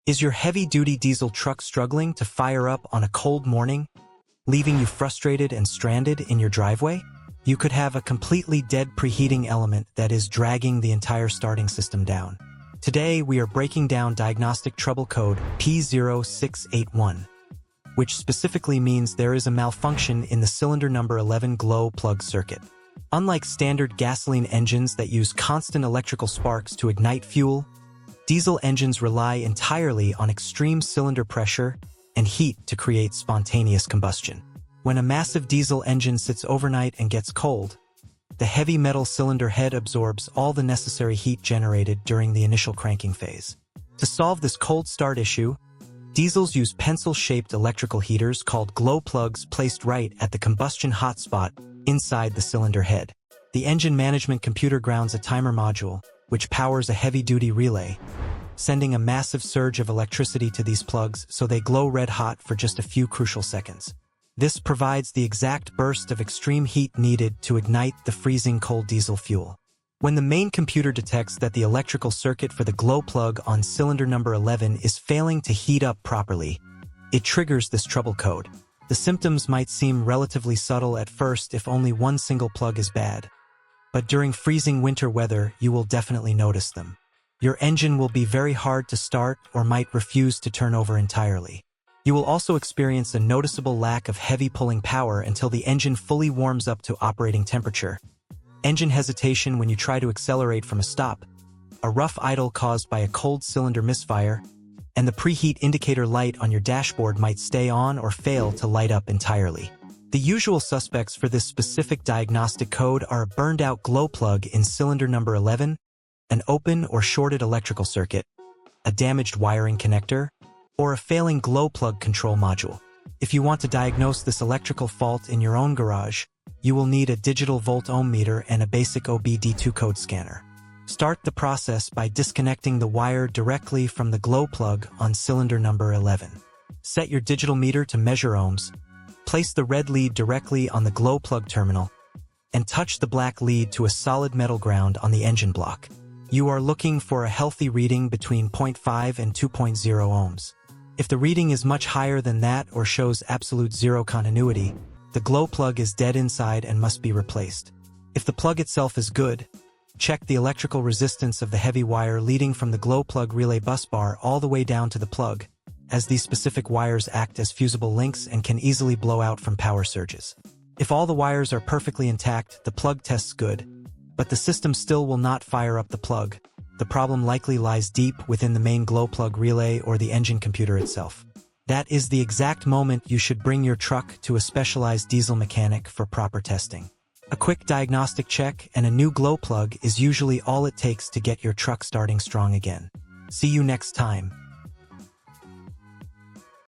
Is your heavy-duty diesel truck struggling to fire up on a cold morning, leaving you frustrated and stranded in your driveway? You could have a completely dead preheating element that is dragging the entire starting system down. Today, we are breaking down diagnostic trouble code P0681, which specifically means there is a malfunction in the cylinder number 11 glow plug circuit. Unlike standard gasoline engines that use constant electrical sparks to ignite fuel, diesel engines rely entirely on extreme cylinder pressure and heat to create spontaneous combustion. When a massive diesel engine sits overnight and gets cold, the heavy metal cylinder head absorbs all the necessary heat generated during the initial cranking phase. To solve this cold start issue, diesels use pencil-shaped electrical heaters called glow plugs placed right at the combustion hotspot inside the cylinder head. The engine management computer grounds a timer module, which powers a heavy-duty relay, sending a massive surge of electricity to these plugs so they glow red-hot for just a few crucial seconds. This provides the exact burst of extreme heat needed to ignite the freezing cold diesel fuel. When the main computer detects that the electrical circuit for the glow plug on cylinder number 11 is failing to heat up properly, it triggers this trouble code. The symptoms might seem relatively subtle at first if only one single plug is bad, but during freezing winter weather, you will definitely notice them. Your engine will be very hard to start or might refuse to turn over entirely. You will also experience a noticeable lack of heavy pulling power until the engine fully warms up to operating temperature. Engine hesitation when you try to accelerate from a stop, a rough idle caused by a cold cylinder misfire, and the preheat indicator light on your dashboard might stay on or fail to light up entirely. The usual suspects for this specific diagnostic code are a burned-out glow plug in cylinder number 11, an open or shorted electrical circuit, a damaged wiring connector, or a failing glow plug control module. If you want to diagnose this electrical fault in your own garage, you will need a digital volt-ohm meter and a basic OBD2 code scanner. Start the process by disconnecting the wire directly from the glow plug on cylinder number 11. Set your digital meter to measure ohms, place the red lead directly on the glow plug terminal, and touch the black lead to a solid metal ground on the engine block. You are looking for a healthy reading between 0.5 and 2.0 ohms. If the reading is much higher than that or shows absolute zero continuity, the glow plug is dead inside and must be replaced. If the plug itself is good, check the electrical resistance of the heavy wire leading from the glow plug relay bus bar all the way down to the plug, as these specific wires act as fusible links and can easily blow out from power surges. If all the wires are perfectly intact, the plug tests good, but the system still will not fire up the plug. The problem likely lies deep within the main glow plug relay or the engine computer itself. That is the exact moment you should bring your truck to a specialized diesel mechanic for proper testing. A quick diagnostic check and a new glow plug is usually all it takes to get your truck starting strong again. See you next time.